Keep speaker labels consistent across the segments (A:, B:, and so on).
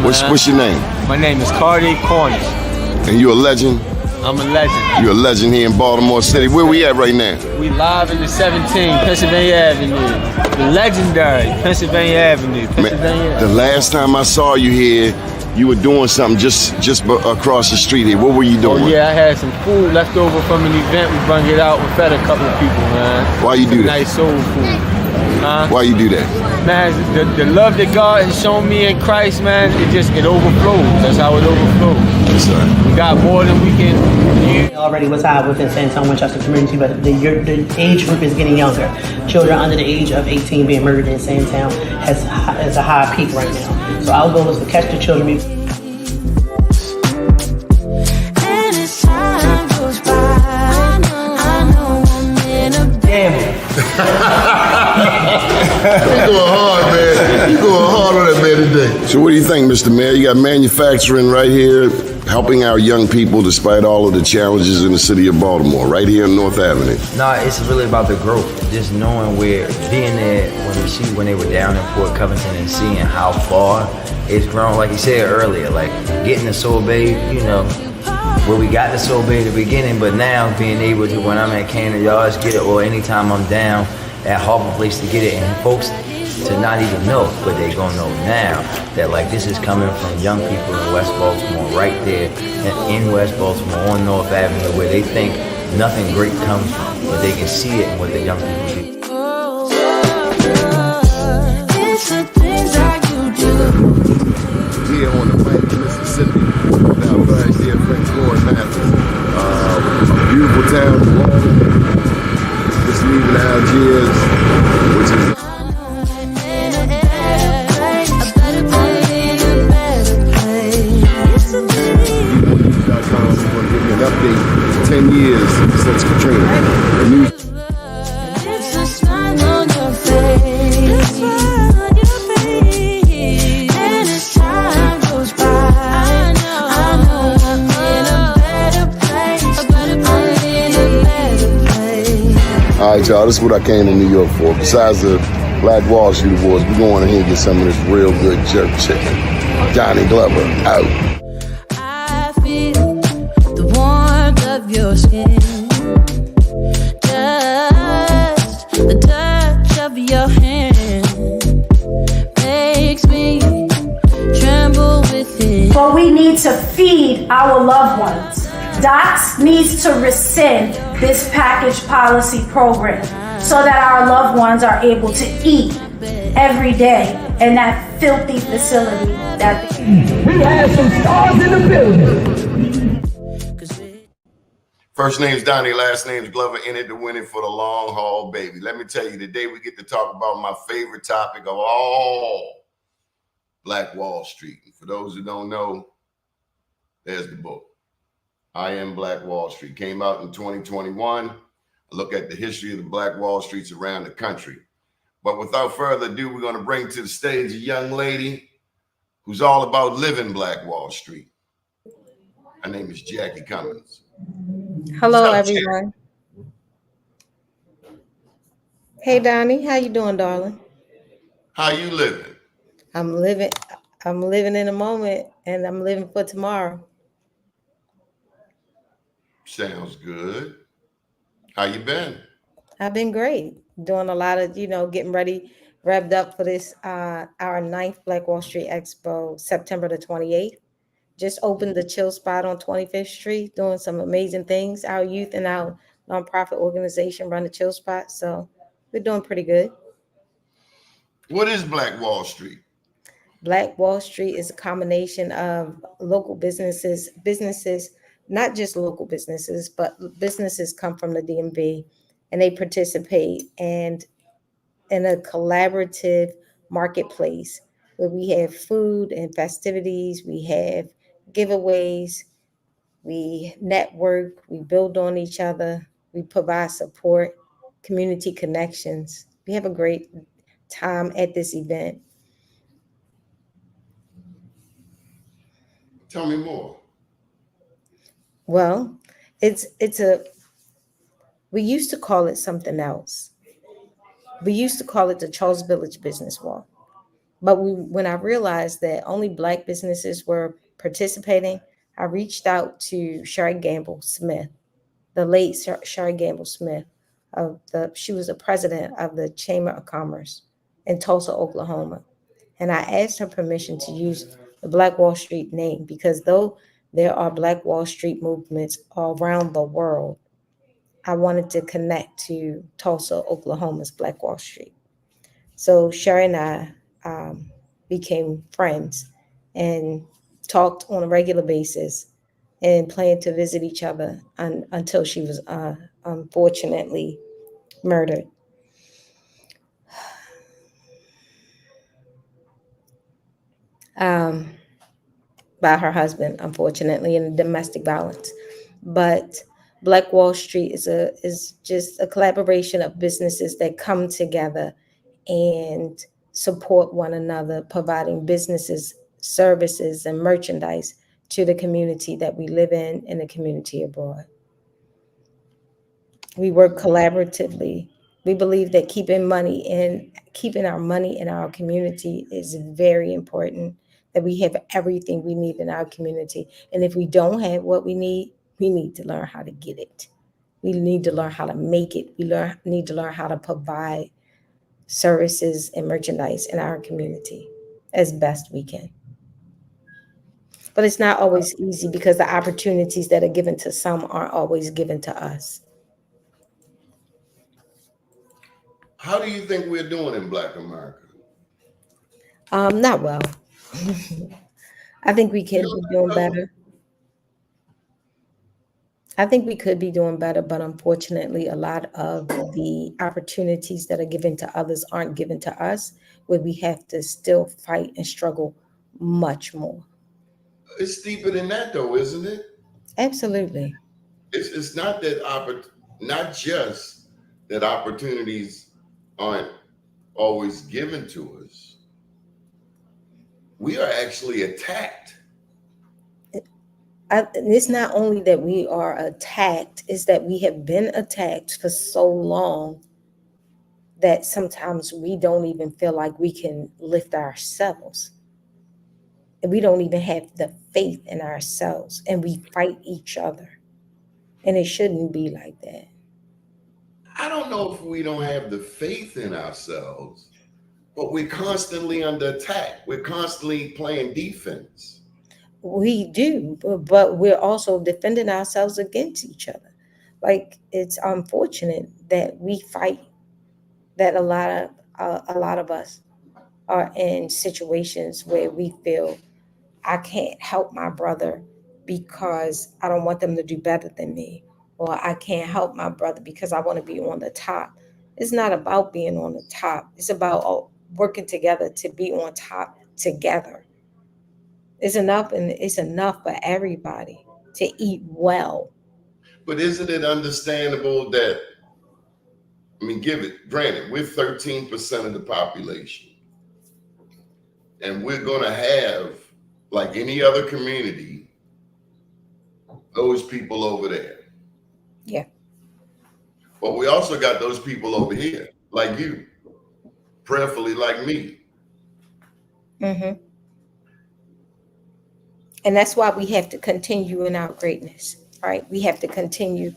A: What's your name?
B: My name is Cardi Cornish.
A: And you a legend?
B: I'm a legend.
A: You're a legend here in Baltimore City. Where we at right now?
B: We live in the 17, Pennsylvania Avenue. The legendary Pennsylvania Avenue.
A: Man, the last time I saw you here, you were doing something just across the street here. What were you doing?
B: Oh yeah, I had some food left over from an event. We brung it out. We fed a couple of people, man.
A: Why you do that?
B: Nice soul food.
A: Why you do that?
B: Man, the love that God has shown me in Christ, man, it overflows. That's how it overflows.
A: Yes, sir.
B: We got more than we can use.
C: Already was high within San Antonio Winchester community, but the age group is getting younger. Children under the age of 18 being murdered in San Antonio has a high peak right now. So our goal is to catch the children.
A: You're going hard, man. You're going hard on that man today. So what do you think, Mr. Mayor? You got manufacturing right here, helping our young people despite all of the challenges in the city of Baltimore, right here on North Avenue.
D: No, it's really about the growth. Just knowing where, being there when they were down in Port Covington and seeing how far it's grown. Like you said earlier, like getting the sorbet, you know, where we got the sorbet at the beginning, but now being able to, when I'm at Canada Yards, get it, or anytime I'm down at Harbor Place to get it, and folks to not even know, but they gonna know now that like this is coming from young people in West Baltimore, right there in West Baltimore on North Avenue, where they think nothing great comes from, but they can see it in what the young people do.
A: Here on the bank of Mississippi, now right here, French Ford Mathis. A beautiful town, just leaving Algiers, which is an update 10 years since Katrina. The news. All right, y'all, this is what I came to New York for. Besides the Black Wall Street Awards, we're going in here and get some of this real good jerk chicken. Johnny Glover, out.
E: Your skin, just the touch of your hand makes me tremble within.
F: But we need to feed our loved ones. DOTS needs to rescind this package policy program so that our loved ones are able to eat every day in that filthy facility that
G: we have some stars in the building.
A: First name's Doni, last name's Glover, in it to win it for the long haul, baby. Let me tell you, today we get to talk about my favorite topic of all, Black Wall Street. And for those who don't know, there's the book. I Am Black Wall Street. Came out in 2021. I look at the history of the Black Wall Streets around the country. But without further ado, we're going to bring to the stage a young lady who's all about living Black Wall Street. Her name is Jacqui Cummings.
H: Hello, everyone. Hey, Doni, how you doing, darling?
A: How you living?
H: I'm living in the moment, and I'm living for tomorrow.
A: Sounds good. How you been?
H: I've been great. Doing a lot of, getting ready, revved up for this, our 9th Black Wall Street Expo, September the 28th. Just opened the chill spot on 25th Street, doing some amazing things. Our youth and our nonprofit organization run the chill spot, so we're doing pretty good.
A: What is Black Wall Street?
H: Black Wall Street is a combination of local businesses, not just local businesses, but businesses come from the DMV, and they participate and in a collaborative marketplace where we have food and festivities, we have giveaways, we network, we build on each other, we provide support, community connections. We have a great time at this event.
A: Tell me more.
H: Well, we used to call it something else. We used to call it the Charles Village Business Walk. But when I realized that only Black businesses were participating, I reached out to Sherry Gamble Smith, the late Sherry Gamble Smith. She was the president of the Chamber of Commerce in Tulsa, Oklahoma. And I asked her permission to use the Black Wall Street name because though there are Black Wall Street movements all around the world, I wanted to connect to Tulsa, Oklahoma's Black Wall Street. So Sherry and I became friends and talked on a regular basis and planned to visit each other until she was unfortunately murdered. By her husband, unfortunately, in domestic violence. But Black Wall Street is just a collaboration of businesses that come together and support one another, providing businesses, services, and merchandise to the community that we live in and the community abroad. We work collaboratively. We believe that keeping our money in our community is very important, that we have everything we need in our community. And if we don't have what we need to learn how to get it. We need to learn how to make it. Need to learn how to provide services and merchandise in our community as best we can. But it's not always easy because the opportunities that are given to some aren't always given to us.
A: How do you think we're doing in Black America?
H: Not well. I think we
A: You
H: could be
A: know,
H: doing better. I think we could be doing better, but unfortunately, a lot of the opportunities that are given to others aren't given to us, where we have to still fight and struggle much more.
A: it's deeper than that, though, isn't it?
H: Absolutely.
A: It's not that not just that opportunities aren't always given to us. We are actually attacked.
H: It's not only that we are attacked, it's that we have been attacked for so long that sometimes we don't even feel like we can lift ourselves. And we don't even have the faith in ourselves, and we fight each other. And it shouldn't be like that.
A: I don't know if we don't have the faith in ourselves, but we're constantly under attack. We're constantly playing defense.
H: We do, but we're also defending ourselves against each other. Like it's unfortunate that we fight, that a lot of us are in situations where we feel I can't help my brother because I don't want them to do better than me, or I can't help my brother because I want to be on the top. It's not about being on the top. It's about working together to be on top together. It's enough for everybody to eat well.
A: But isn't it understandable that, I mean, give it, granted, we're 13% of the population, and we're going to have, like any other community, those people over there.
H: Yeah.
A: But we also got those people over here, like you, prayerfully like me.
H: Hmm. And that's why we have to continue in our greatness, right? We have to continue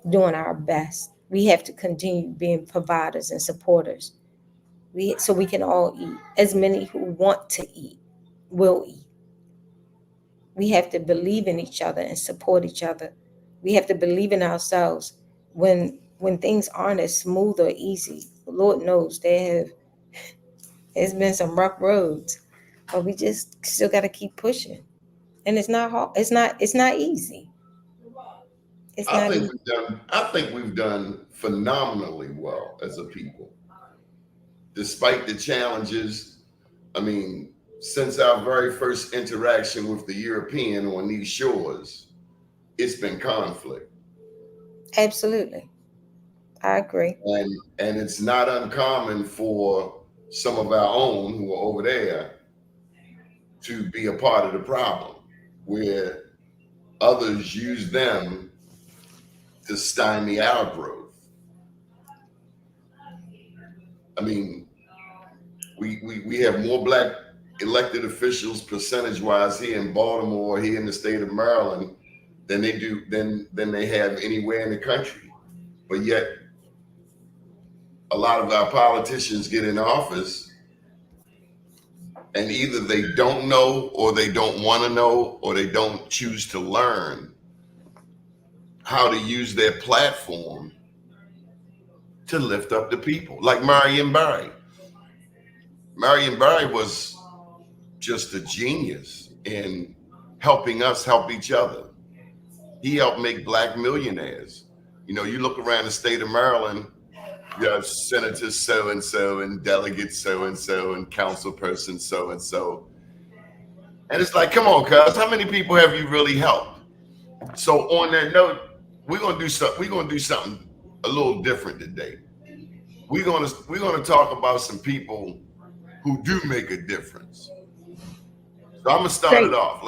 H: doing our best. We have to continue being providers and supporters. So we can all eat. As many who want to eat will eat. We have to believe in each other and support each other. We have to believe in ourselves when things aren't as smooth or easy. Lord knows there's been some rough roads, but we just still got to keep pushing. And it's not hard. It's not easy. It's
A: I
H: not
A: think
H: easy.
A: we've done phenomenally well as a people, despite the challenges. I mean, since our very first interaction with the European on these shores, it's been conflict.
H: Absolutely. I agree.
A: And it's not uncommon for some of our own who are over there to be a part of the problem, where others use them to stymie our growth. I mean, We have more black elected officials percentage-wise here in Baltimore, here in the state of Maryland, than they have anywhere in the country. But yet, a lot of our politicians get in office, and either they don't know, or they don't want to know, or they don't choose to learn how to use their platform to lift up the people. Like Marion Barry. Marion Barry was just a genius in helping us help each other. He helped make black millionaires. You know, you look around the state of Maryland, you have Senator so-and-so and delegate so-and-so and council person so-and-so. And it's like, come on, cuz, how many people have you really helped? So on that note, we're gonna do something a little different today. We're gonna talk about some people who do make a difference. So I'm gonna start it off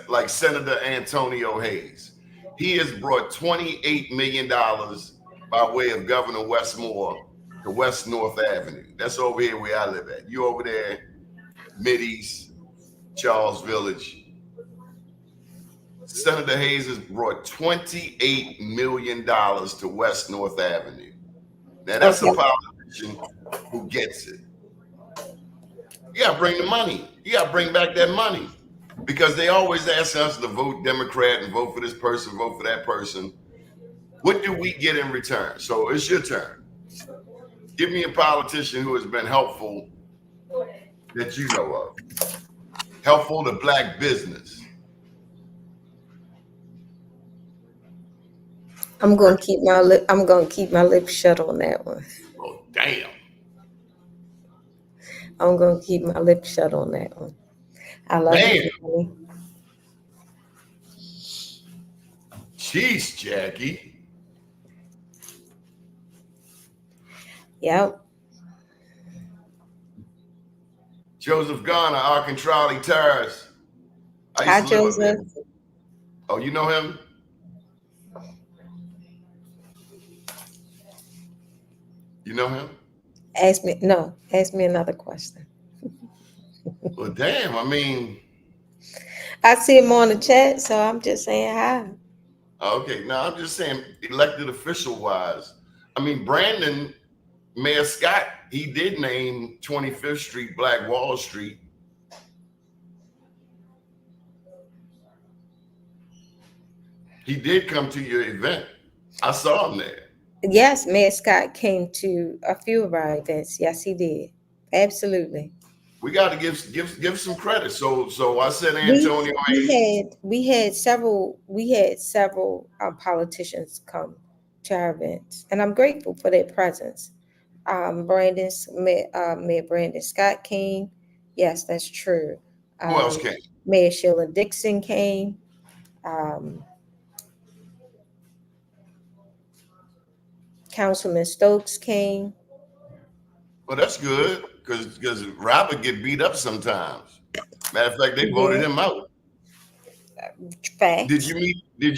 A: like Senator Antonio Hayes. He has brought $28 million by way of Governor Westmore to West North Avenue. That's over here where I live at. You over there, Mideast, Charles Village. Senator Hayes has brought $28 million to West North Avenue. Now that's a politician who gets it. You gotta bring the money. You gotta bring back that money. Because they always ask us to vote Democrat and vote for this person, vote for that person. What do we get in return? So it's your turn. Give me a politician who has been helpful that you know of. Helpful to black business.
H: I'm gonna keep my lips shut on that one.
A: Oh, damn.
H: I'm gonna keep my lips shut on that one. I love you.
A: Jeez, Jacqui.
H: Yep.
A: Joseph Garner, Arcontrolli Terrace.
H: Hi, Joseph.
A: Oh, you know him? You know him?
H: Ask me another question.
A: Well, damn, I mean.
H: I see him on the chat, so I'm just saying hi.
A: Okay, now I'm just saying elected official wise. I mean, Brandon, Mayor Scott, he did name 25th Street Black Wall Street. He did come to your event. I saw him there.
H: Yes, Mayor Scott came to a few of our events. Yes, he did. Absolutely.
A: We got to give some credit. So I said Antonio.
H: We had several politicians come to our events, and I'm grateful for their presence. Mayor Brandon Scott came. Yes, that's true.
A: Who else came?
H: Mayor Sheila Dixon came. Councilman Stokes came.
A: Well, that's good because Robert get beat up sometimes. Matter of fact, they voted him out.
H: Facts.
A: Did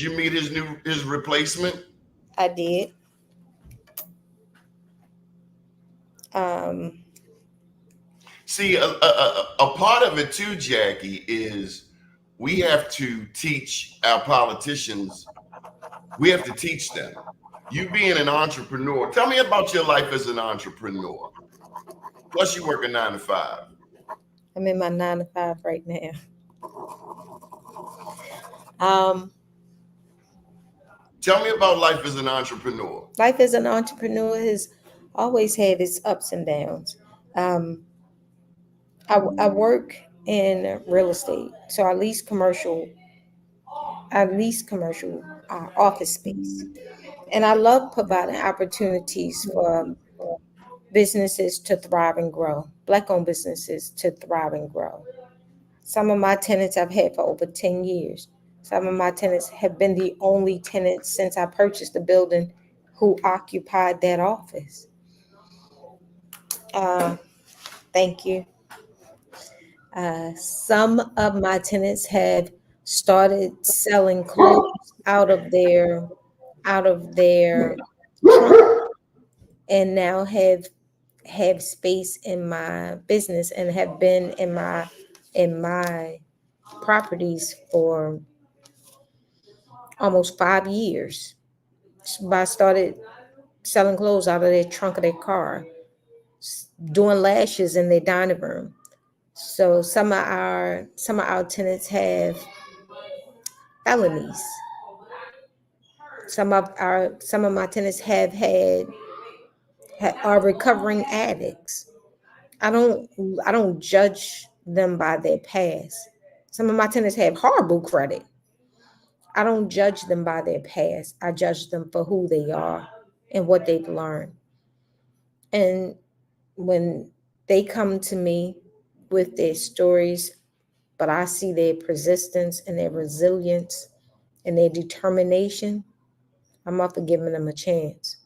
A: you meet his replacement?
H: I did.
A: See, a part of it too, Jacqui, is we have to teach our politicians. We have to teach them. You being an entrepreneur, tell me about your life as an entrepreneur. Plus, you work a 9 to 5.
H: I'm in my 9 to 5 right now.
A: Tell me about life as an entrepreneur.
H: Life as an entrepreneur has always had its ups and downs. I work in real estate, so I lease commercial office space, and I love providing opportunities for businesses to thrive and grow, Black-owned businesses to thrive and grow. Some of my tenants I've had for over 10 years. Some of my tenants have been the only tenants since I purchased the building who occupied that office. Thank you. Some of my tenants have started selling clothes out of their trunk and now have have space in my business and have been in my properties for almost 5 years. I started selling clothes out of their trunk of their car, doing lashes in their dining room. So some of our tenants have felonies. Some of my tenants are recovering addicts. I don't judge them by their past. Some of my tenants have horrible credit. I don't judge them by their past. I judge them for who they are and what they've learned. And when they come to me with their stories, but I see their persistence and their resilience and their determination, I'm up for giving them a chance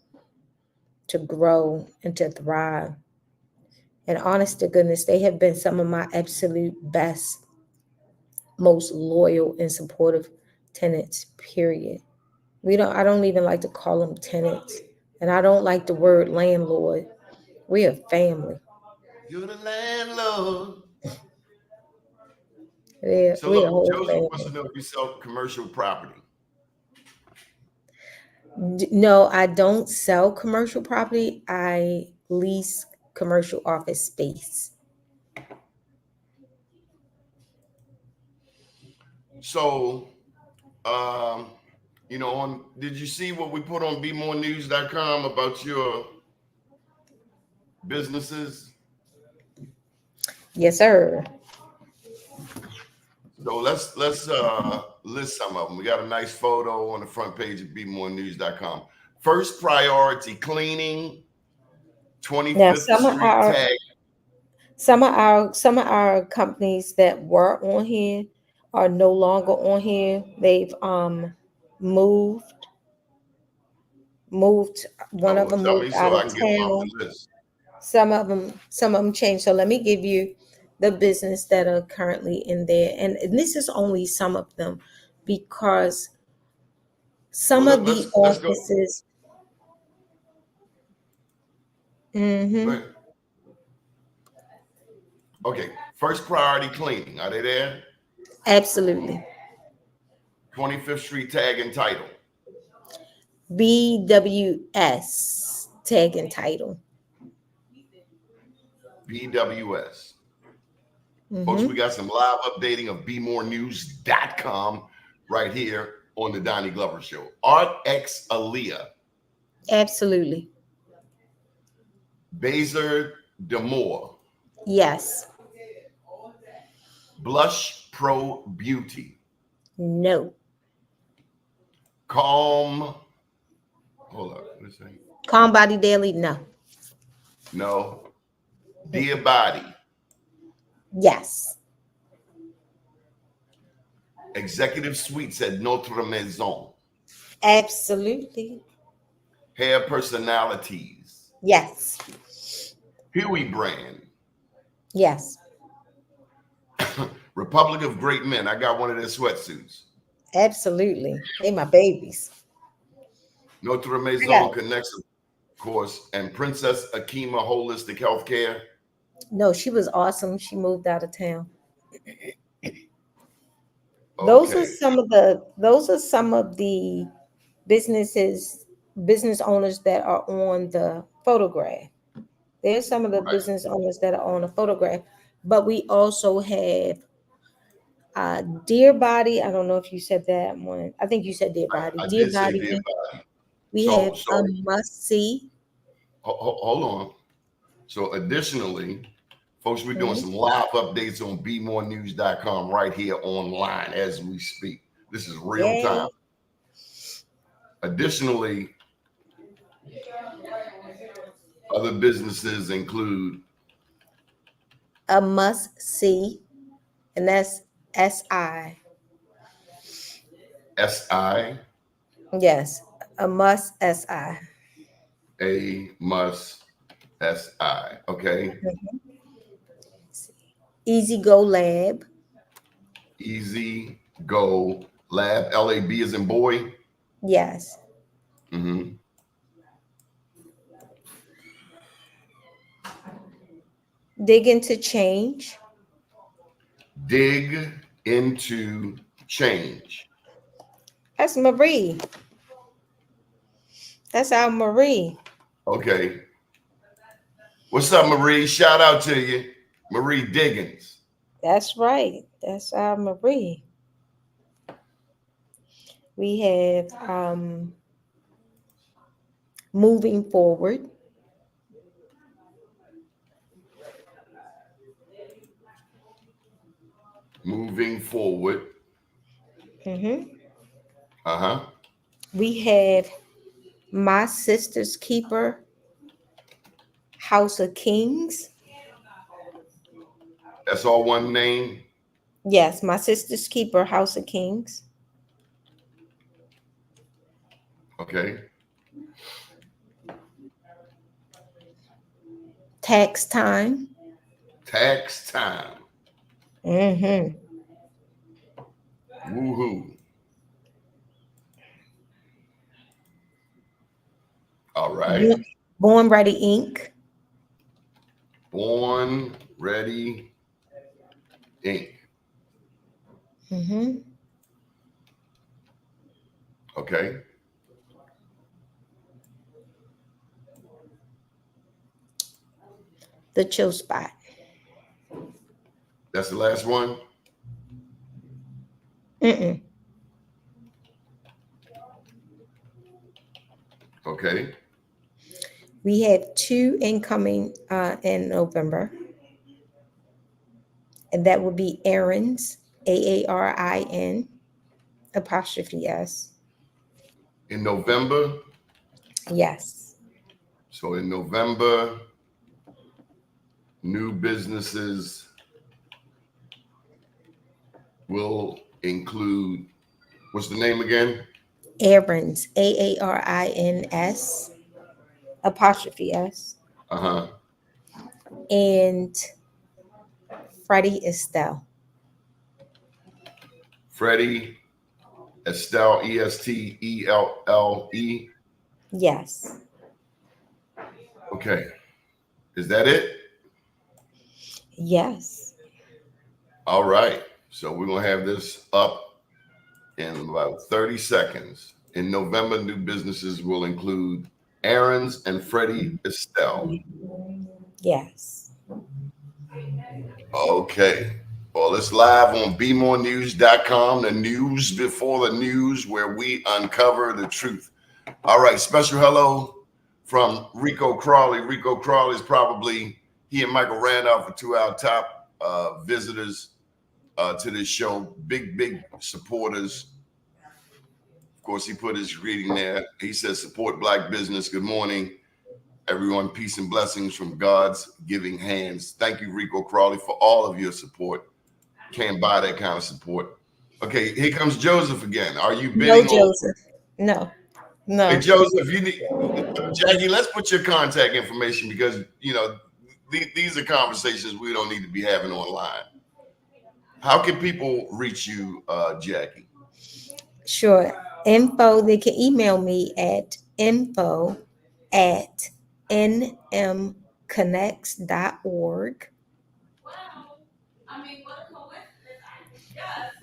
H: to grow and to thrive. And honest to goodness, they have been some of my absolute best, most loyal and supportive tenants, period. I don't even like to call them tenants. And I don't like the word landlord. We're a family.
A: You're the landlord. So
H: We're a
A: look,
H: whole
A: Joseph wants to
H: family.
A: know if you sell commercial property.
H: No, I don't sell commercial property. I lease commercial office space.
A: So, did you see what we put on bemorenews.com about your businesses?
H: Yes, sir.
A: So let's list some of them. We got a nice photo on the front page of bemorenews.com. First priority cleaning,
H: Now
A: 25th
H: some of
A: Street
H: our
A: tag.
H: some of our companies that were on here are no longer on here. They've moved. One of
A: Oh,
H: them
A: tell me
H: moved out
A: so I
H: of
A: can get them off
H: town.
A: the list.
H: Some of them changed. So let me give you the business that are currently in there, and this is only some of them, because some
A: Well,
H: of the
A: let's go.
H: offices.
A: Go ahead. Okay, first priority cleaning. Are they there?
H: Absolutely.
A: 25th Street tag and title.
H: BWS tag and title.
A: BWS. Folks, we got some live updating of bemorenews.com right here on the Donnie Glover Show. Art X Aaliyah.
H: Absolutely.
A: Baser Demore.
H: Yes.
A: Blush Pro Beauty.
H: No.
A: Calm. Hold up. What is that?
H: Calm Body Daily. No.
A: No. Dear Body.
H: Yes.
A: Executive Suites at Notre Maison.
H: Absolutely.
A: Hair Personalities.
H: Yes.
A: Huey Brand.
H: Yes.
A: Republic of Great Men. I got one of their sweatsuits.
H: Absolutely. They my babies.
A: Notre Maison Connects, of course, and Princess Akima Holistic Healthcare.
H: No, she was awesome. She moved out of town.
A: Okay.
H: Those are some of the business owners that are on the photograph. There's some of the business owners that are on the photograph, but we also have Dear Body. I don't know if you said that one. I think you said Dear Body.
A: I
H: Dear
A: did say
H: Body.
A: Dear Body.
H: We have a must see.
A: Hold on. So additionally, folks, we're doing some live updates on bemorenews.com right here online as we speak. This is real time. Additionally, other businesses include
H: A Must See, and that's SI.
A: SI.
H: Yes, A Must SI.
A: A Must SI. Okay.
H: Easy Go Lab.
A: Easy Go Lab. LAB is in boy.
H: Yes. Dig into change.
A: Dig into change.
H: That's Marie. That's our Marie.
A: Okay. What's up, Marie? Shout out to you, Marie Diggins.
H: That's right. That's our Marie. We have moving forward.
A: Moving forward.
H: Mm-hmm.
A: Uh-huh.
H: We have my sister's keeper, House of Kings.
A: That's all one name.
H: Yes, my sister's keeper, House of Kings.
A: Okay.
H: Tax time.
A: Tax time.
H: Mm-hmm.
A: Woohoo. All right.
H: Born Ready Inc.
A: Born Ready Inc.
H: Mm-hmm.
A: Okay.
H: The Chill Spot.
A: That's the last one.
H: Mm-mm.
A: Okay.
H: We have 2 incoming in November. And that would be Aaron's, AARIN, apostrophe S.
A: In November.
H: Yes.
A: So in November, new businesses will include, what's the name again?
H: Aaron's, AARINS, apostrophe S.
A: Uh-huh.
H: And Freddie Estelle.
A: Freddie Estelle, Estelle.
H: Yes.
A: Okay. Is that it?
H: Yes.
A: All right. So we're going to have this up in about 30 seconds. In November, new businesses will include Aaron's and Freddie Estelle.
H: Yes.
A: Okay. Well, it's live on bemorenews.com, the news before the news, where we uncover the truth. All right. Special hello from Rico Crawley. Rico Crawley is probably, he and Michael Randolph are 2 of our top visitors to this show. Big supporters. Of course, he put his greeting there. He says, support Black business. Good morning, everyone. Peace and blessings from God's giving hands. Thank you, Rico Crawley, for all of your support. Can't buy that kind of support. Okay, here comes Joseph again. Are you bidding?
H: No, Joseph. No.
A: Hey, Joseph, you need, Jacqui, let's put your contact information because, you know, these are conversations we don't need to be having online. How can people reach you, Jacqui?
H: Sure. They can email me at info@nmconnects.org.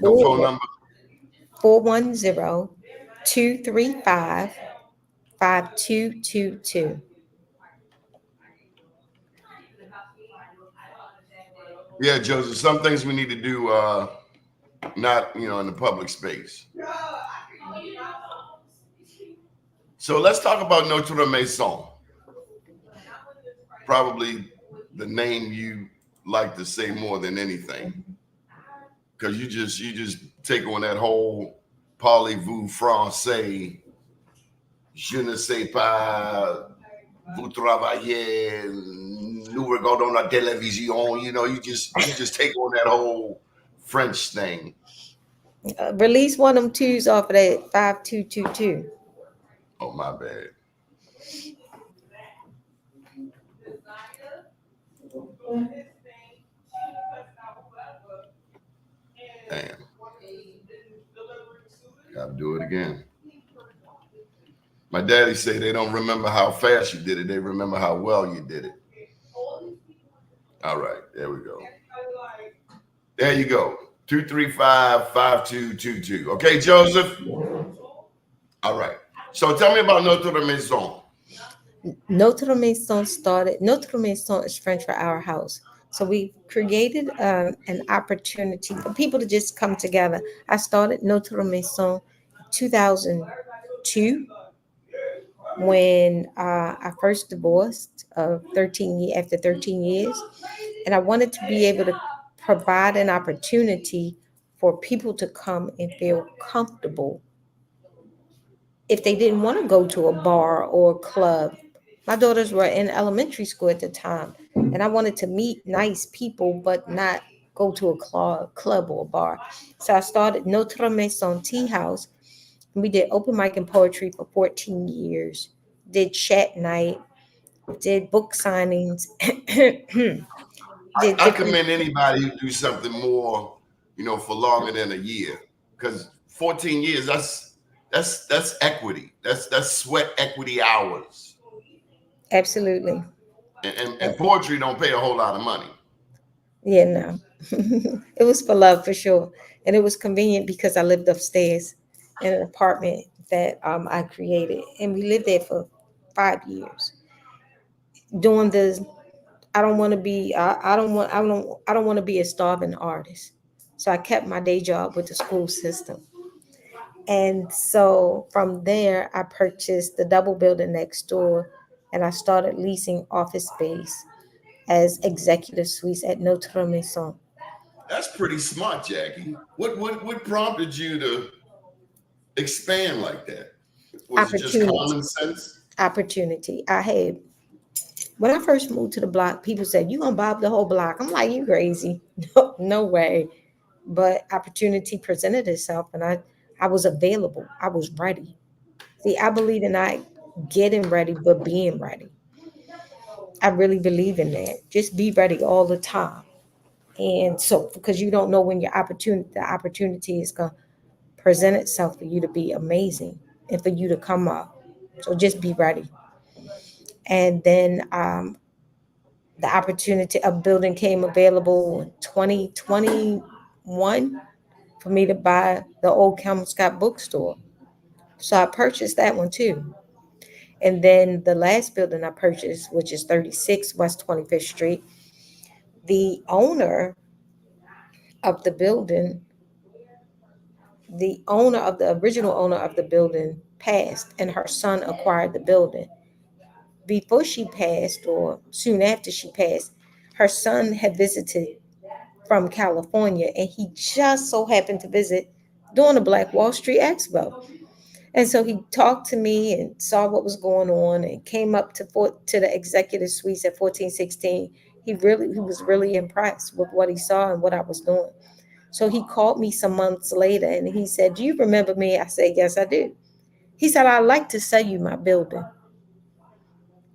A: The phone number?
H: 410-235-5222.
A: Yeah, Joseph, some things we need to do not, you know, in the public space. So let's talk about Notre Maison. Probably the name you like to say more than anything. Because you just take on that whole parlez-vous français, je ne sais pas, vous travaillez, nous regardons la télévision. You know, you just take on that whole French thing.
H: Release one of them twos off of that 5222.
A: Oh, my bad. Damn. Gotta do it again. My daddy say they don't remember how fast you did it. They remember how well you did it. All right, there we go. There you go. 235-5222. Okay, Joseph. All right. So tell me about Notre Maison.
H: Notre Maison started. Notre Maison is French for our house. So we created an opportunity for people to just come together. I started Notre Maison 2002 when I first divorced after 13 years, and I wanted to be able to provide an opportunity for people to come and feel comfortable if they didn't want to go to a bar or a club. My daughters were in elementary school at the time, and I wanted to meet nice people, but not go to a club or a bar. So I started Notre Maison Tea House. And we did open mic and poetry for 14 years, did chat night, did book signings, did
A: I
H: different.
A: commend anybody who do something more, for longer than a year. Because 14 years, that's equity. That's sweat equity hours.
H: Absolutely.
A: And poetry don't pay a whole lot of money.
H: Yeah, no. It was for love for sure. And it was convenient because I lived upstairs in an apartment that I created. And we lived there for 5 years. Doing the I don't want to be a starving artist. So I kept my day job with the school system. And so from there I purchased the double building next door and I started leasing office space as executive suites at Notre Maison.
A: That's pretty smart, Jacqui. What prompted you to expand like that? Was it just
H: Opportunity.
A: common sense?
H: Opportunity. I had when I first moved to the block, people said, "You gonna buy up the whole block?" I'm like, "You crazy? No, no way." But opportunity presented itself, and I was available. I was ready. See, I believe in not getting ready, but being ready. I really believe in that. Just be ready all the time. And so, because you don't know when the opportunity is gonna present itself for you to be amazing and for you to come up. So just be ready. And then the opportunity of building came available in 2021 for me to buy the old Scott bookstore. So I purchased that one too. And then the last building I purchased, which is 36 West 25th Street, the owner of the building, the original owner of the building passed, and her son acquired the building. Before she passed, or soon after she passed, her son had visited from California, and he just so happened to visit during the Black Wall Street Expo. And so he talked to me and saw what was going on and came up to the executive suites at 1416. He was really impressed with what he saw and what I was doing. So he called me some months later and he said, "Do you remember me?" I said, "Yes, I do." He said, "I'd like to sell you my building."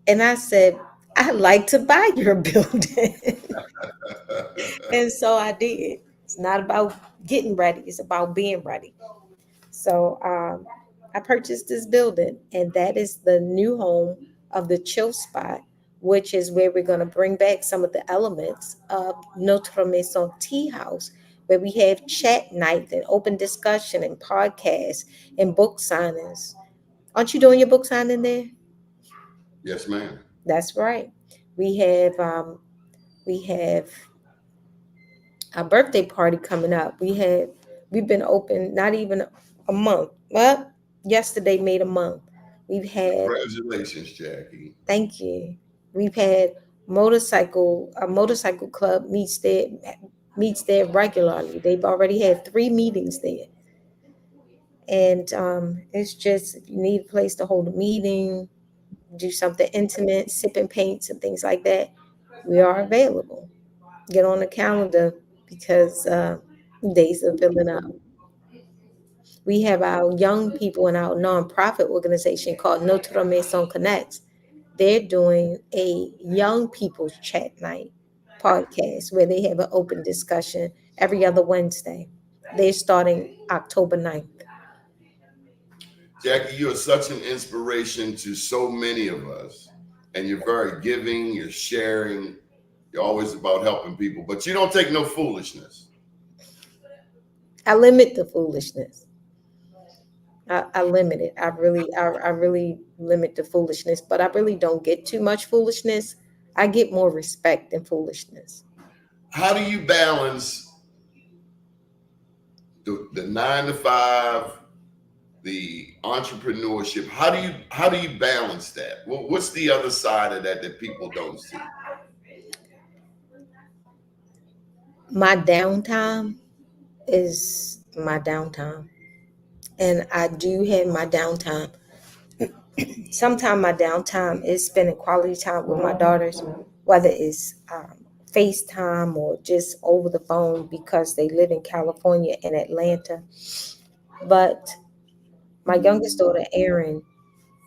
H: And I said, "I'd like to buy your building." And so I did. It's not about getting ready, it's about being ready. So I purchased this building, and that is the new home of the Chill Spot, which is where we're going to bring back some of the elements of Notre Maison Tea House, where we have chat nights and open discussion and podcasts and book signings. Aren't you doing your book signing there?
A: Yes, ma'am.
H: That's right. We have we have a birthday party coming up. We've been open not even a month. Well, yesterday made a month. We've had
A: Congratulations, Jacqui.
H: Thank you. We've had a motorcycle club meets there regularly. They've already had 3 meetings there. And it's just if you need a place to hold a meeting, do something intimate, sipping paints and things like that, we are available. Get on the calendar because days are filling up. We have our young people in our nonprofit organization called Notre Maison Connects. They're doing a young people's chat night podcast where they have an open discussion every other Wednesday. They're starting October 9th.
A: Jacqui, you are such an inspiration to so many of us. And you're very giving, you're sharing. You're always about helping people, but you don't take no foolishness.
H: I limit the foolishness. I limit it. I really limit the foolishness, but I really don't get too much foolishness. I get more respect than foolishness.
A: How do you balance the 9 to 5, the entrepreneurship? How do you balance that? What's the other side of that people don't see?
H: My downtime is my downtime, and I do have my downtime. Sometimes my downtime is spending quality time with my daughters, whether it's FaceTime or just over the phone because they live in California and Atlanta. But my youngest daughter, Erin,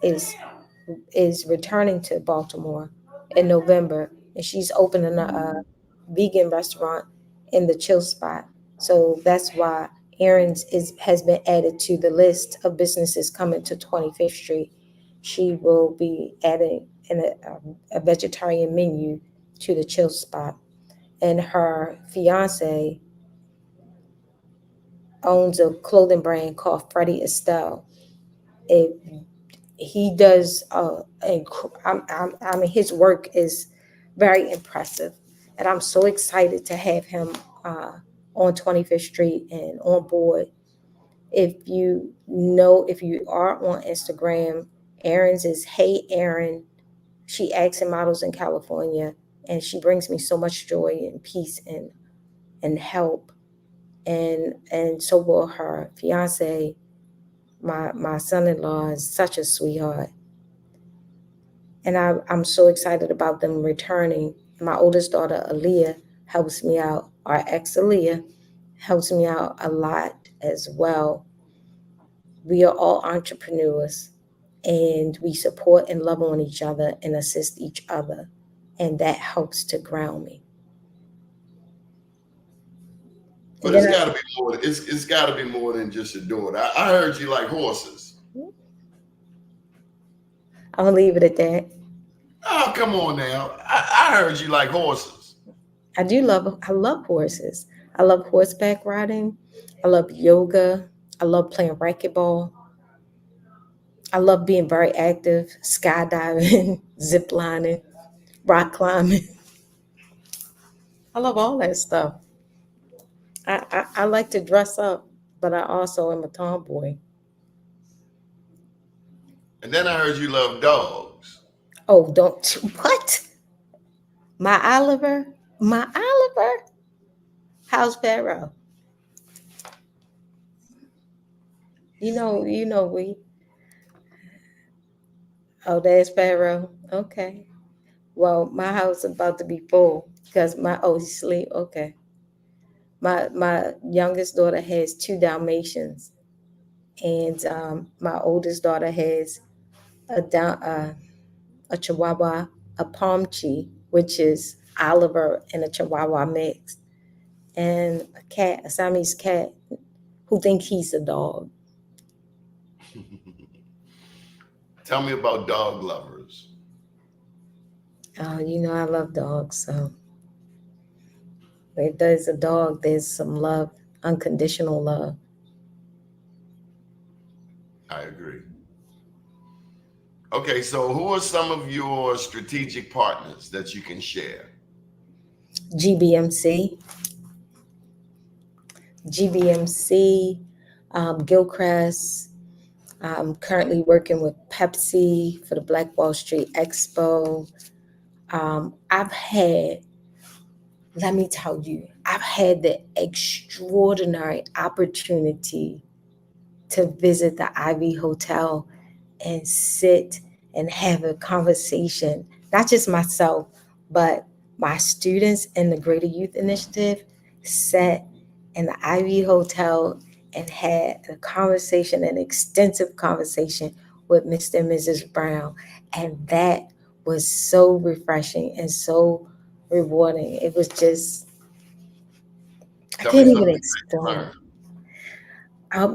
H: is returning to Baltimore in November, and she's opening a vegan restaurant in the Chill Spot. So that's why Erin's has been added to the list of businesses coming to 25th Street. She will be adding a vegetarian menu to the Chill Spot, and her fiance owns a clothing brand called Freddie Estelle. He does I mean his work is very impressive, and I'm so excited to have him on 25th Street and on board. If you are on Instagram, Erin's is Hey Erin. She acts and models in California, and she brings me so much joy and peace and help, and so will her fiance. My son-in-law is such a sweetheart, and I'm so excited about them returning. My oldest daughter, Aaliyah, helps me out. Our ex Aaliyah helps me out a lot as well. We are all entrepreneurs, and we support and love on each other and assist each other, and that helps to ground me.
A: But it's got to be more. It's got to be more than just your daughter. I heard you like horses.
H: I'm gonna leave it at that.
A: Oh, come on now. I heard you like horses.
H: I love horses. I love horseback riding. I love yoga. I love playing racquetball. I love being very active, skydiving, zip lining, rock climbing. I love all that stuff. I like to dress up, but I also am a tomboy.
A: And then I heard you love dogs.
H: Oh, don't what? My Oliver? How's Pharaoh? You know we. Oh, there's Pharaoh. Okay. Well, my house is about to be full because he's asleep. Okay. My youngest daughter has 2 Dalmatians, and my oldest daughter has a Chihuahua, a Pomchi, which is Oliver and a Chihuahua mixed, and a cat, a Siamese cat, who thinks he's a dog.
A: Tell me about dog lovers.
H: Oh, I love dogs, so if there's a dog, there's some love, unconditional love.
A: I agree. Okay, so who are some of your strategic partners that you can share?
H: GBMC, Gilchrist. I'm currently working with Pepsi for the Black Wall Street Expo. Let me tell you, I've had the extraordinary opportunity to visit the Ivy Hotel and sit and have a conversation, not just myself, but my students in the Greater Youth Initiative sat in the Ivy Hotel and had a conversation, an extensive conversation with Mr. and Mrs. Brown. And that was so refreshing and so rewarding. It was just, I can't even explain.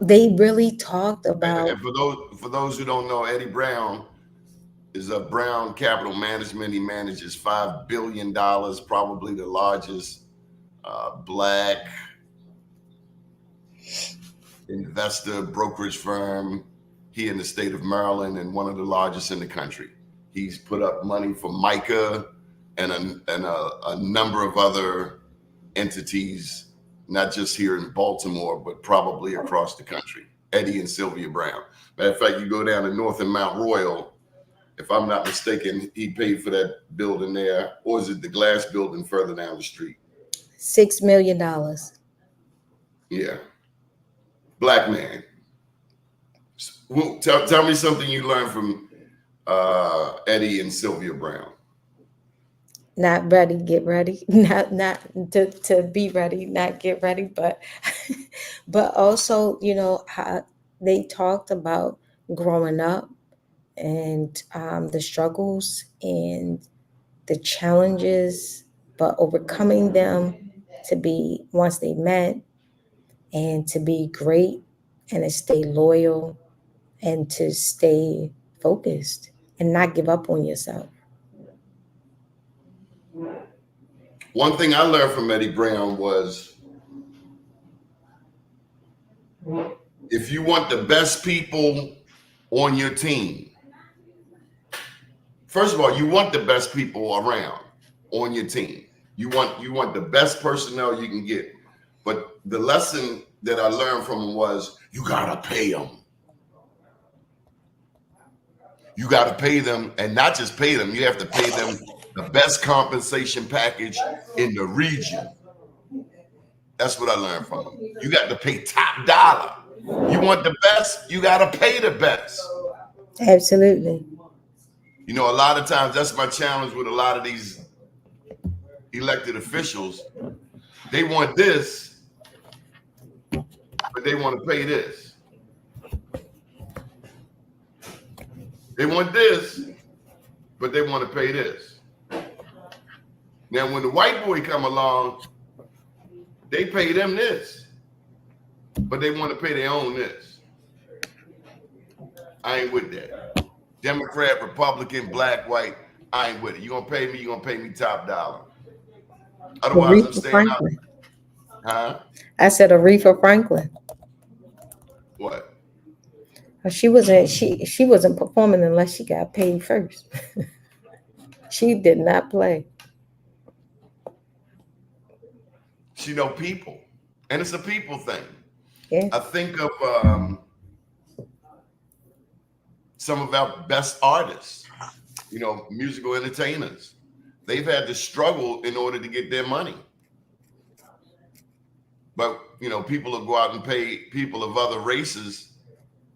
H: They really talked about.
A: And for those who don't know, Eddie Brown is Brown Capital Management. He manages $5 billion, probably the largest Black investor brokerage firm here in the state of Maryland, and one of the largest in the country. He's put up money for Micah and a number of other entities, not just here in Baltimore, but probably across the country. Eddie and Sylvia Brown. Matter of fact, you go down to North and Mount Royal, if I'm not mistaken, he paid for that building there, or is it the glass building further down the street?
H: $6 million.
A: Yeah. Black man. Well, tell me something you learned from Eddie and Sylvia Brown.
H: Not ready, get ready. Not to be ready, not get ready, but also, you know, how they talked about growing up and the struggles and the challenges, but overcoming them to be, once they met, and to be great and to stay loyal and to stay focused and not give up on yourself.
A: One thing I learned from Eddie Brown was, if you want the best people on your team, first of all, you want the best people around on your team. You want the best personnel you can get. But the lesson that I learned from him was, you gotta pay them. You gotta pay them, and not just pay them, you have to pay them the best compensation package in the region. That's what I learned from him. You got to pay top dollar. You want the best, you gotta pay the best.
H: Absolutely.
A: You know, a lot of times, that's my challenge with a lot of these elected officials. They want this, but they want to pay this. They want this, but they want to pay this. Now, when the white boy come along, they pay them this, but they want to pay their own this. I ain't with that. Democrat, Republican, black, white, I ain't with it. You gonna pay me, you gonna pay me top dollar. Otherwise, I'm staying out. Huh?
H: I said Aretha Franklin.
A: What?
H: She wasn't performing unless she got paid first. She did not play.
A: She know people, and it's a people thing.
H: Yeah.
A: I think of some of our best artists, you know, musical entertainers. They've had to struggle in order to get their money. But, you know, people will go out and pay people of other races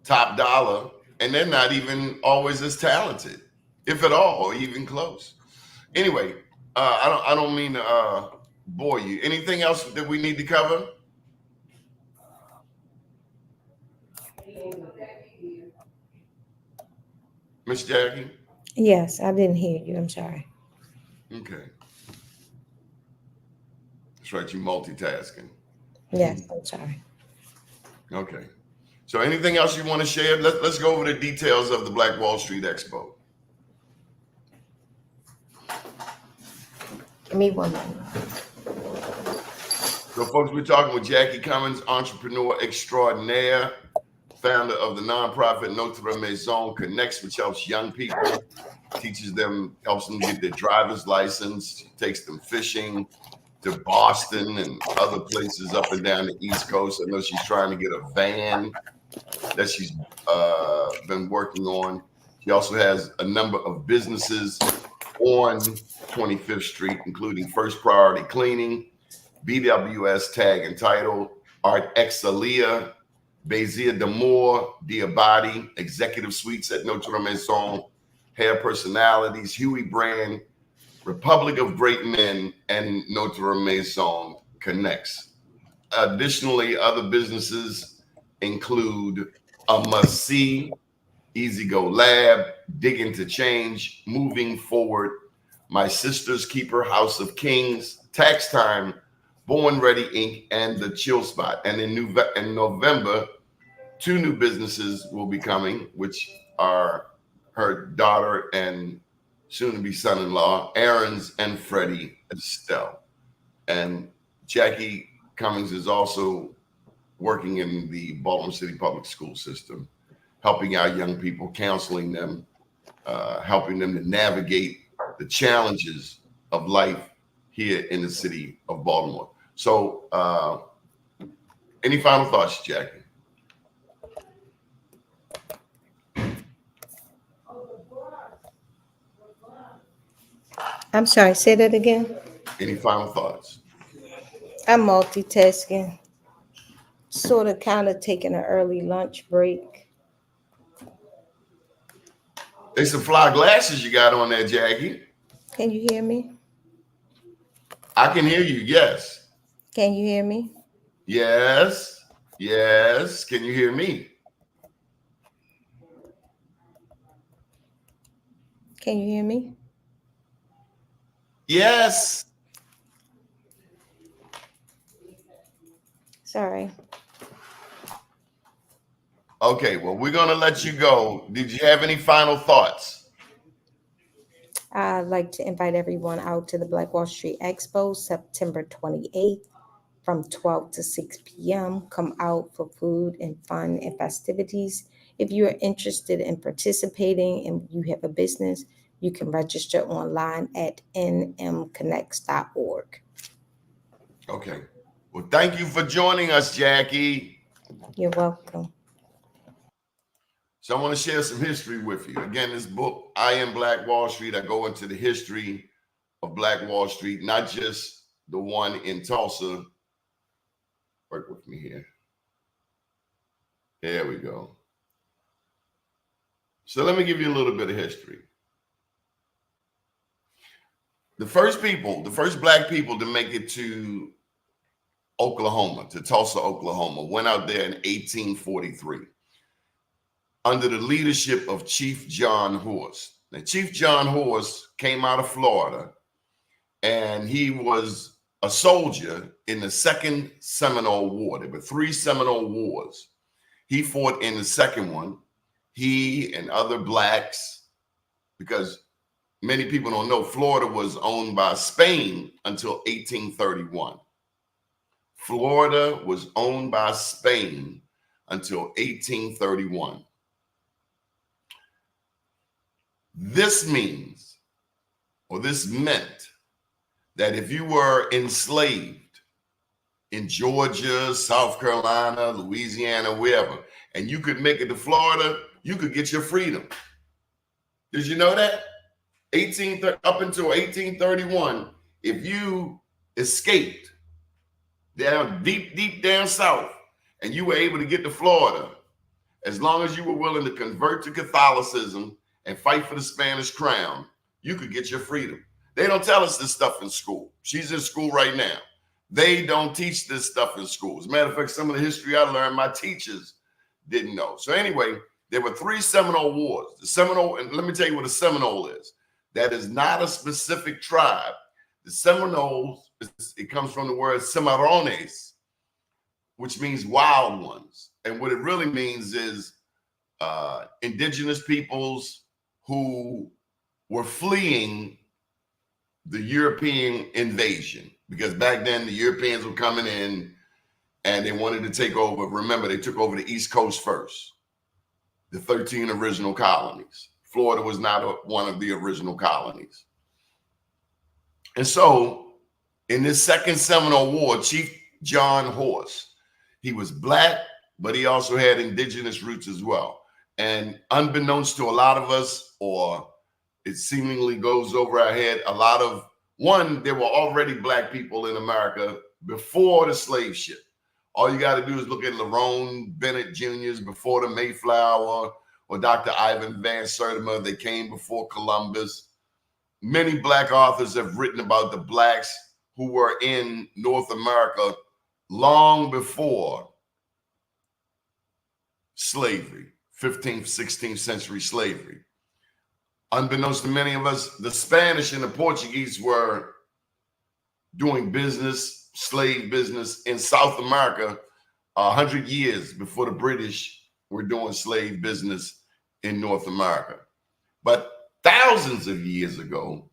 A: top dollar, and they're not even always as talented, if at all, or even close. Anyway, I don't mean to bore you. Anything else that we need to cover? Miss Jacqui?
H: Yes, I didn't hear you. I'm sorry.
A: Okay. That's right, you multitasking.
H: Yes, I'm sorry.
A: Okay. So anything else you want to share? Let's go over the details of the Black Wall Street Expo.
H: Give me 1 minute.
A: So, folks, we're talking with Jacqui Cummings, entrepreneur extraordinaire, founder of the nonprofit Notre Maison Connects, which helps young people, helps them get their driver's license, takes them fishing to Boston and other places up and down the East Coast. I know she's trying to get a van that she's been working on. She also has a number of businesses on 25th Street, including First Priority Cleaning, BWS Tag and Title, Art Exalia, Bézier d'Amour, Diabati, Executive Suites at Notre Maison, Hair Personalities, Huey Brand, Republic of Great Men, and Notre Maison Connects. Additionally, other businesses include a Must-See, Easy Go Lab, Digging to Change, Moving Forward, My Sister's Keeper, House of Kings, Tax Time, Born Ready Inc., and The Chill Spot. And in November, 2 new businesses will be coming, which are her daughter and soon-to-be son-in-law, Aaron's and Freddie Estelle. And Jacqui Cummings is also working in the Baltimore City public school system, helping our young people, counseling them, helping them to navigate the challenges of life here in the city of Baltimore. So any final thoughts, Jacqui?
H: I'm sorry, say that again.
A: Any final thoughts?
H: I'm multitasking, sort of kind of taking an early lunch break.
A: There's some fly glasses you got on there, Jacqui.
H: Can you hear me?
A: I can hear you, yes.
H: Can you hear me?
A: Yes, yes. Can you hear me?
H: Can you hear me?
A: Yes.
H: Sorry.
A: Okay, well, we're going to let you go. Did you have any final thoughts?
H: I'd like to invite everyone out to the Black Wall Street Expo, September 28th from 12 to 6 p.m. Come out for food and fun and festivities. If you are interested in participating and you have a business, you can register online at nmconnects.org.
A: Okay. Well, thank you for joining us, Jacqui.
H: You're welcome.
A: So I want to share some history with you. Again, this book, I Am Black Wall Street, I go into the history of Black Wall Street, not just the one in Tulsa. Work with me here. There we go. So let me give you a little bit of history. The first black people to make it to Oklahoma, to Tulsa, Oklahoma, went out there in 1843 under the leadership of Chief John Horse. Now, Chief John Horse came out of Florida, and he was a soldier in the Second Seminole War. There were 3 Seminole Wars. He fought in the second one. He and other blacks, because many people don't know, Florida was owned by Spain until 1831. Florida was owned by Spain until 1831. This means, or this meant, that if you were enslaved in Georgia, South Carolina, Louisiana, wherever, and you could make it to Florida, you could get your freedom. Did you know that? Up until 1831, if you escaped down deep down south and you were able to get to Florida, as long as you were willing to convert to Catholicism and fight for the Spanish crown, you could get your freedom. They don't tell us this stuff in school. She's in school right now. They don't teach this stuff in school. As a matter of fact, some of the history I learned, my teachers didn't know. So anyway, there were 3 Seminole Wars. The Seminole, and let me tell you what a Seminole is. That is not a specific tribe. The Seminoles, it comes from the word Cimarrones, which means wild ones. And what it really means is indigenous peoples who were fleeing the European invasion, because back then the Europeans were coming in and they wanted to take over. Remember, they took over the East Coast first, the 13 original colonies. Florida was not one of the original colonies. And so in this Second Seminole War, Chief John Horse, he was black, but he also had indigenous roots as well. And unbeknownst to a lot of us, or it seemingly goes over our head, there were already black people in America before the slave ship. All you got to do is look at Lerone Bennett Jr.'s Before the Mayflower, or Dr. Ivan Van Sertima. They came before Columbus. Many black authors have written about the blacks who were in North America long before slavery, 15th, 16th century slavery. Unbeknownst to many of us, the Spanish and the Portuguese were doing business, slave business in South America 100 years before the British were doing slave business in North America. But thousands of years ago,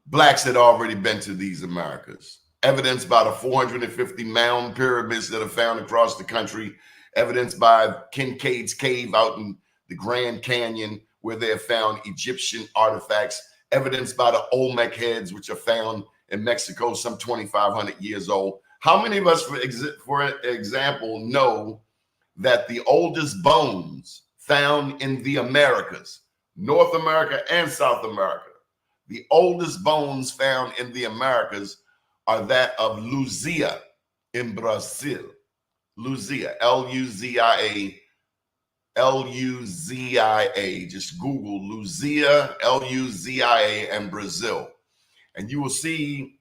A: blacks had already been to these Americas, evidenced by the 450 mound pyramids that are found across the country, evidenced by Kincaid's Cave out in the Grand Canyon, where they have found Egyptian artifacts, evidenced by the Olmec heads, which are found in Mexico, some 2,500 years old. How many of us, for example, know that the oldest bones found in the Americas, North America and South America, the oldest bones found in the Americas are that of Luzia in Brazil. Luzia, L-U-Z-I-A, L-U-Z-I-A. Just Google Luzia, L-U-Z-I-A, and Brazil. And you will see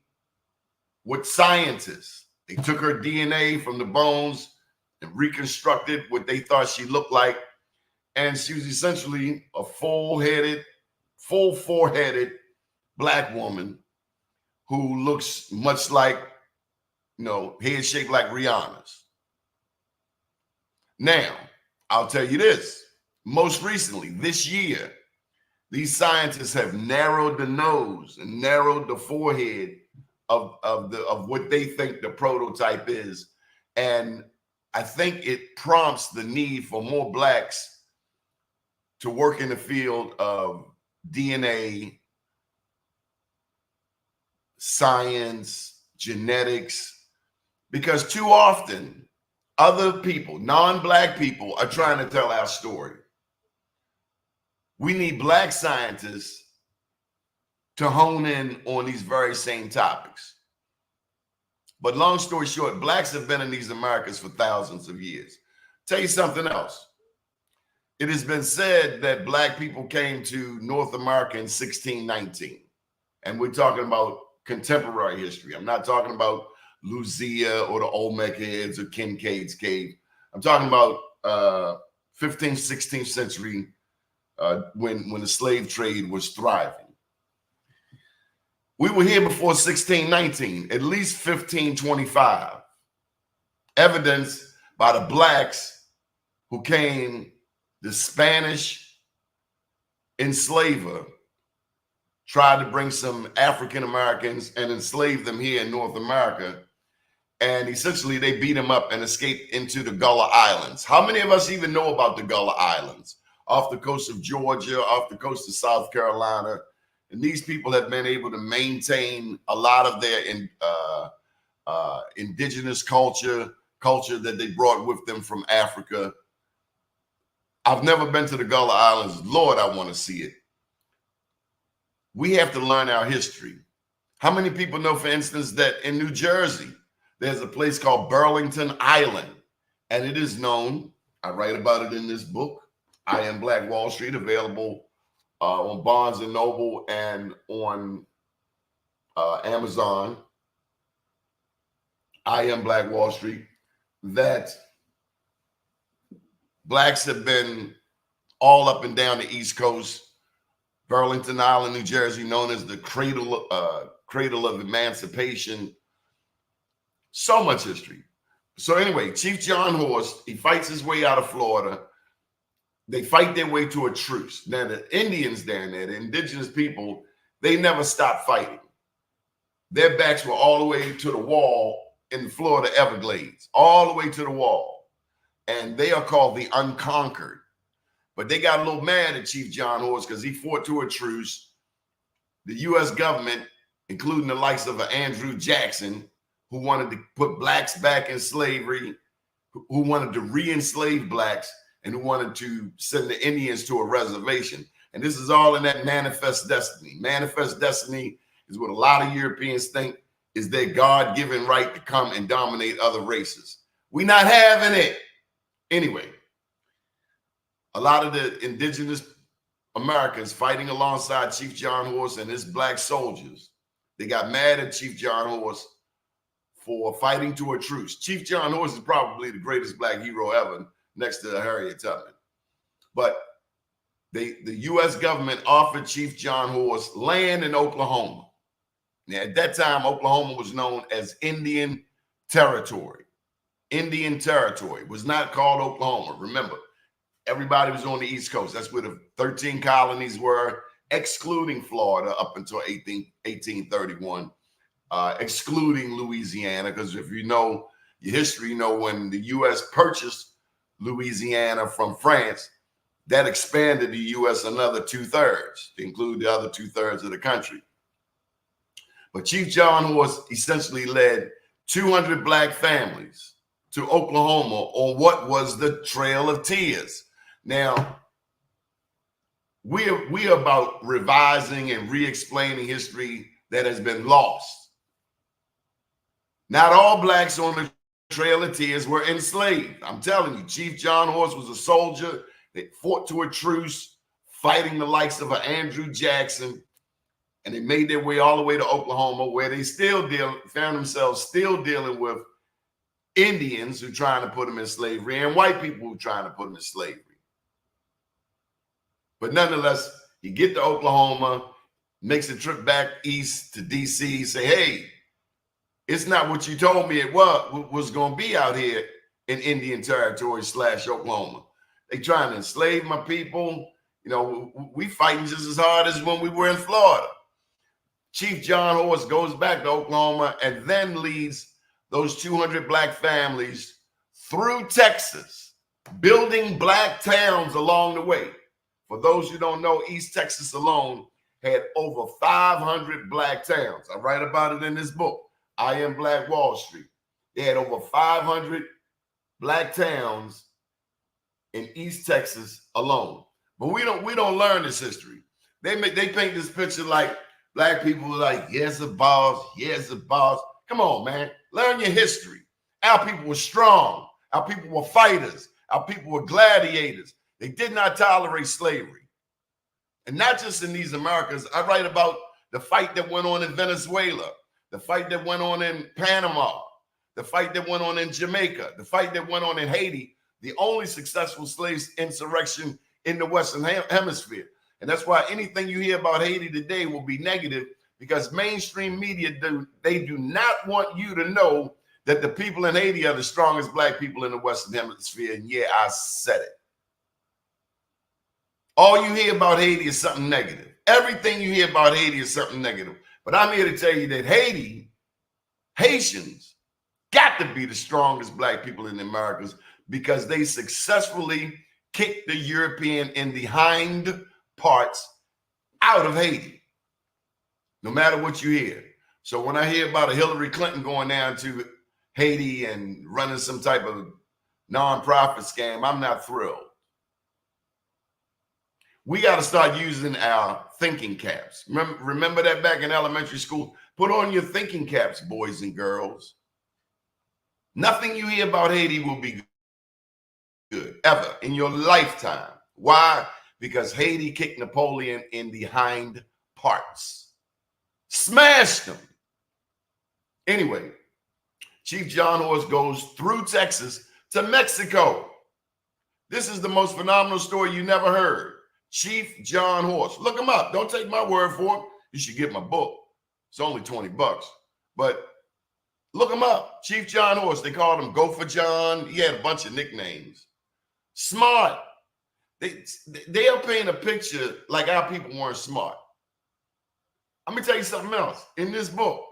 A: what scientists, they took her DNA from the bones and reconstructed what they thought she looked like. And she was essentially a full-foreheaded black woman who looks much like, head shaped like Rihanna's. Now, I'll tell you this. Most recently, this year, these scientists have narrowed the nose and narrowed the forehead of what they think the prototype is. And I think it prompts the need for more blacks to work in the field of DNA, science, genetics, because too often other people, non-black people, are trying to tell our story. We need black scientists to hone in on these very same topics. But long story short, blacks have been in these Americas for thousands of years. Tell you something else. It has been said that black people came to North America in 1619. And we're talking about contemporary history. I'm not talking about Luzia or the Olmec heads or Kincaid's Cave. I'm talking about 15th, 16th century when the slave trade was thriving. We were here before 1619, at least 1525. Evidenced by the blacks who came, the Spanish enslaver tried to bring some African Americans and enslave them here in North America. And essentially they beat them up and escaped into the Gullah Islands. How many of us even know about the Gullah Islands? Off the coast of Georgia, off the coast of South Carolina. And these people have been able to maintain a lot of their indigenous culture that they brought with them from Africa. I've never been to the Gullah Islands. Lord, I want to see it. We have to learn our history. How many people know, for instance, that in New Jersey, there's a place called Burlington Island, and it is known, I write about it in this book, I Am Black Wall Street, available on Barnes & Noble and on Amazon. I Am Black Wall Street, that blacks have been all up and down the East Coast. Burlington Island, New Jersey, known as the cradle of emancipation. So much history. So anyway, Chief John Horse, he fights his way out of Florida. They fight their way to a truce. Now, the Indians down there, the indigenous people, they never stopped fighting. Their backs were all the way to the wall in the Florida Everglades, all the way to the wall. And they are called the Unconquered. But they got a little mad at Chief John Horse because he fought to a truce. The U.S. government, including the likes of Andrew Jackson, who wanted to put blacks back in slavery, who wanted to re-enslave blacks, and who wanted to send the Indians to a reservation. And this is all in that manifest destiny. Manifest destiny is what a lot of Europeans think is their God-given right to come and dominate other races. We're not having it. Anyway, a lot of the indigenous Americans fighting alongside Chief John Horse and his black soldiers, they got mad at Chief John Horse for fighting to a truce. Chief John Horse is probably the greatest black hero ever, next to Harriet Tubman. But the U.S. government offered Chief John Horse land in Oklahoma. Now, at that time, Oklahoma was known as Indian Territory. Indian Territory was not called Oklahoma. Remember, everybody was on the East Coast. That's where the 13 colonies were, excluding Florida up until 1831, excluding Louisiana, because if you know your history, you know when the U.S. purchased Louisiana from France, that expanded the U.S. another 2/3 to include the other 2/3 of the country. But Chief John Horse essentially led 200 black families to Oklahoma on what was the Trail of Tears. Now, we are about revising and re-explaining history that has been lost. Not all blacks on the Trail of Tears were enslaved. I'm telling you, Chief John Horse was a soldier that fought to a truce, fighting the likes of Andrew Jackson, and they made their way all the way to Oklahoma, where they found themselves still dealing with Indians who trying to put them in slavery and white people who trying to put them in slavery. But nonetheless, you get to Oklahoma, makes a trip back east to D.C., say, hey, it's not what you told me it was going to be out here in Indian Territory / Oklahoma. They trying to enslave my people. You know, we fighting just as hard as when we were in Florida. Chief John Horse goes back to Oklahoma and then leads those 200 black families through Texas, building black towns along the way. For those who don't know, East Texas alone had over 500 black towns. I write about it in this book, I Am Black Wall Street. They had over 500 black towns in East Texas alone. But we don't learn this history. They paint this picture like black people were like, yes, the boss, yes, the boss. Come on, man. Learn your history. Our people were strong. Our people were fighters. Our people were gladiators. They did not tolerate slavery. And not just in these Americas. I write about the fight that went on in Venezuela, the fight that went on in Panama, the fight that went on in Jamaica, the fight that went on in Haiti, the only successful slave insurrection in the Western Hemisphere. And that's why anything you hear about Haiti today will be negative, because mainstream media, they do not want you to know that the people in Haiti are the strongest black people in the Western Hemisphere. And yeah, I said it. All you hear about Haiti is something negative. Everything you hear about Haiti is something negative. But I'm here to tell you that Haitians got to be the strongest black people in the Americas, because they successfully kicked the European in the hind parts out of Haiti, no matter what you hear. So when I hear about a Hillary Clinton going down to Haiti and running some type of nonprofit scam, I'm not thrilled. We got to start using our thinking caps. Remember that back in elementary school? Put on your thinking caps, boys and girls. Nothing you hear about Haiti will be good ever in your lifetime. Why? Because Haiti kicked Napoleon in the hind parts. Smashed him. Anyway, Chief John Horse goes through Texas to Mexico. This is the most phenomenal story you never heard. Chief John Horse. Look him up. Don't take my word for it. You should get my book. It's only $20. But look him up. Chief John Horse. They called him Gopher John. He had a bunch of nicknames. Smart. They'll paint a picture like our people weren't smart. Let me tell you something else. In this book,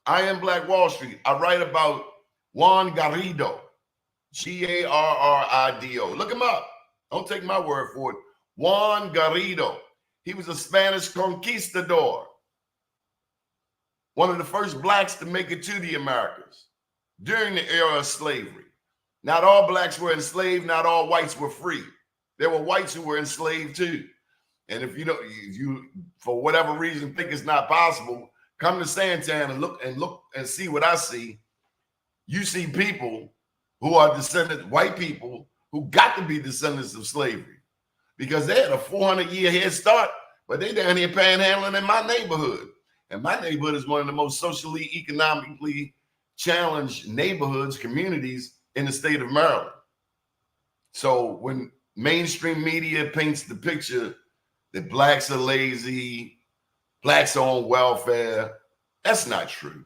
A: I Am Black Wall Street, I write about Juan Garrido, Garrido. Look him up. Don't take my word for it. Juan Garrido. He was a Spanish conquistador, one of the first blacks to make it to the Americas during the era of slavery. Not all blacks were enslaved. Not all whites were free. There were whites who were enslaved too. And if you for whatever reason think it's not possible, come to Santan and look and see what I see. You see people who are descendants, white people who got to be descendants of slavery, because they had a 400-year head start, but they down here panhandling in my neighborhood. And my neighborhood is one of the most socially, economically challenged neighborhoods, communities in the state of Maryland. So when mainstream media paints the picture that blacks are lazy, blacks are on welfare, that's not true.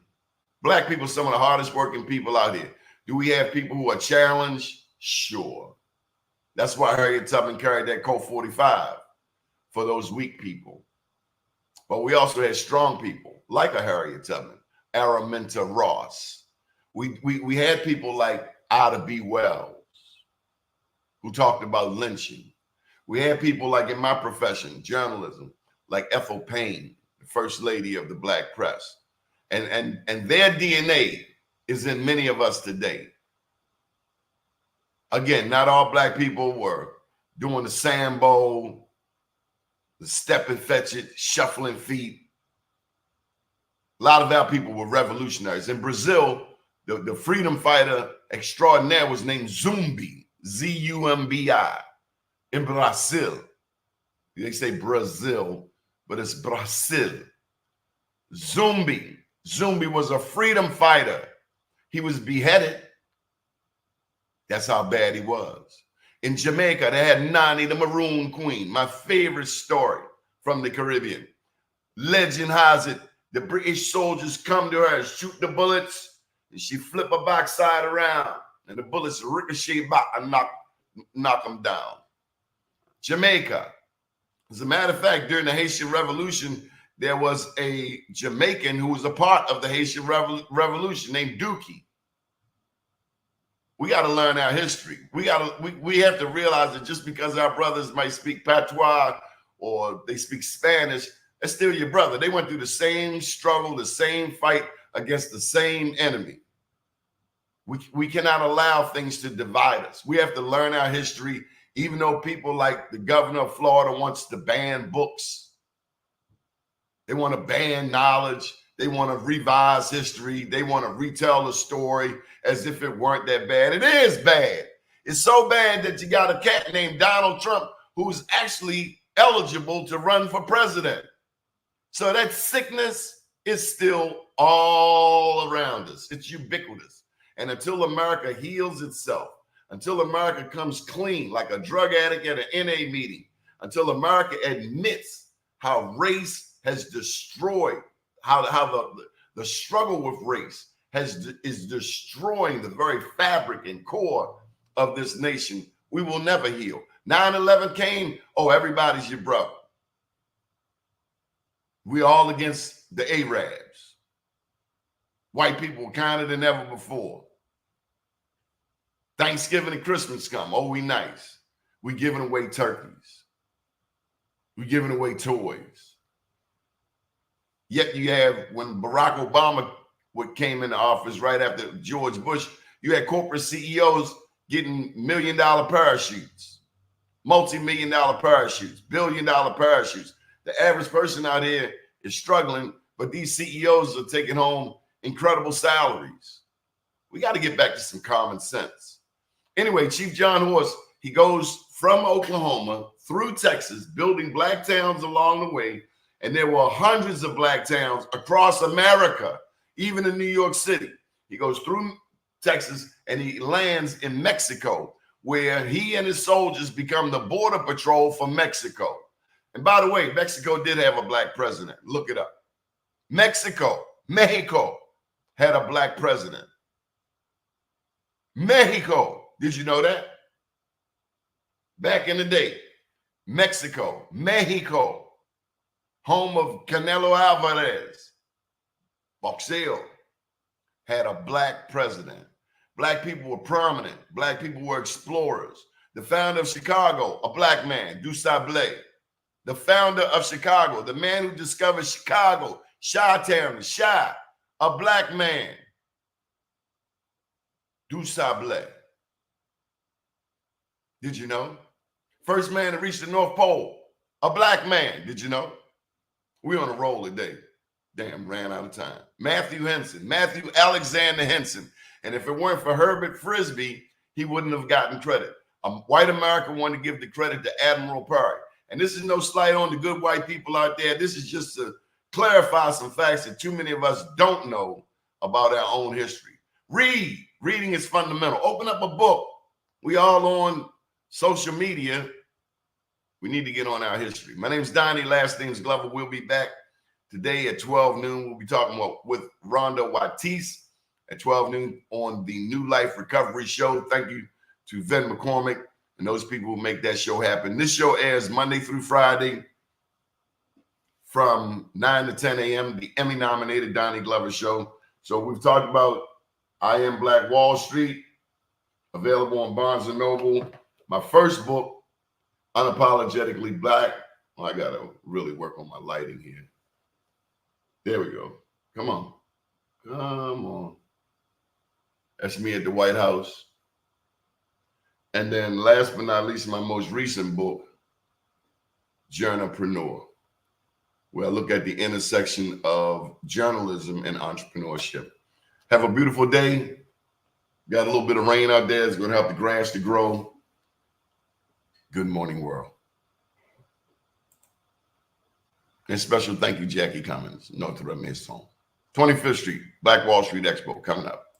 A: Black people are some of the hardest working people out here. Do we have people who are challenged? Sure. That's why Harriet Tubman carried that Colt 45 for those weak people. But we also had strong people like a Harriet Tubman, Araminta Ross. We had people like Ida B. Wells, who talked about lynching. We had people like in my profession, journalism, like Ethel Payne, the first lady of the Black press. And their DNA is in many of us today. Again, not all Black people were doing the sambo, the step and fetch it, shuffling feet. A lot of our people were revolutionaries. In Brazil, the freedom fighter extraordinaire was named Zumbi, Z-U-M-B-I, in Brazil. They say Brazil, but it's Brazil. Zumbi was a freedom fighter. He was beheaded. That's how bad he was. In Jamaica, they had Nani, the Maroon Queen, my favorite story from the Caribbean. Legend has it, the British soldiers come to her and shoot the bullets, and she flip her backside around, and the bullets ricochet back and knock them down. Jamaica. As a matter of fact, during the Haitian Revolution, there was a Jamaican who was a part of the Haitian Revolution named Dookie. We got to learn our history. We have to realize that just because our brothers might speak patois or they speak Spanish, that's still your brother. They went through the same struggle, the same fight against the same enemy. We cannot allow things to divide us. We have to learn our history, even though people like the governor of Florida wants to ban books. They want to ban knowledge. They want to revise history. They want to retell the story as if it weren't that bad. It is bad. It's so bad that you got a cat named Donald Trump who's actually eligible to run for president. So that sickness is still all around us. It's ubiquitous. And until America heals itself, until America comes clean like a drug addict at an NA meeting, until America admits how race has destroyed, how the struggle with race is destroying the very fabric and core of this nation, we will never heal. 9/11 came, oh, everybody's your brother. We all against the Arabs. White people kinder than ever before. Thanksgiving and Christmas come, oh, we nice. We giving away turkeys. We giving away toys. Yet you have, when Barack Obama came into office right after George Bush, you had corporate CEOs getting $1 million parachutes, multi-million-dollar parachutes, billion-dollar parachutes. The average person out here is struggling, but these CEOs are taking home incredible salaries. We got to get back to some common sense. Anyway, Chief John Horse, he goes from Oklahoma through Texas, building Black towns along the way. And there were hundreds of Black towns across America, even in New York City. He goes through Texas and he lands in Mexico, where he and his soldiers become the border patrol for Mexico. And by the way, Mexico did have a Black president. Look it up. Mexico had a Black president. Mexico, did you know that? Back in the day, Mexico, home of Canelo Alvarez, boxeo, had a Black president. Black people were prominent. Black people were explorers. The founder of Chicago, a Black man, Du Sablé. The founder of Chicago, the man who discovered Chicago, Chi-Town, Chi, a Black man, Du Sablé. Did you know? First man to reach the North Pole, a Black man. Did you know? We're on a roll today. Damn, ran out of time. Matthew Alexander Henson. And if it weren't for Herbert Frisbee, he wouldn't have gotten credit. White America wanted to give the credit to Admiral Perry. And this is no slight on the good white people out there. This is just to clarify some facts that too many of us don't know about our own history. Reading is fundamental. Open up a book. We all on social media. We need to get on our history. My name's Doni, last name's Glover. We'll be back today at 12 noon. We'll be talking with Rhonda Watis at 12 noon on the New Life Recovery Show. Thank you to Ven McCormick and those people who make that show happen. This show airs Monday through Friday from 9 to 10 a.m., the Emmy-nominated Donnie Glover Show. So we've talked about I Am Black Wall Street, available on Barnes & Noble. My first book, Unapologetically Black. Well, I got to really work on my lighting here. There we go. Come on. Come on. That's me at the White House. And then last but not least, my most recent book, Journalpreneur, where I look at the intersection of journalism and entrepreneurship. Have a beautiful day. Got a little bit of rain out there. It's going to help the grass to grow. Good morning, world. And special thank you, Jacqui Cummings, Notre Dame. 25th Street, Black Wall Street Expo coming up.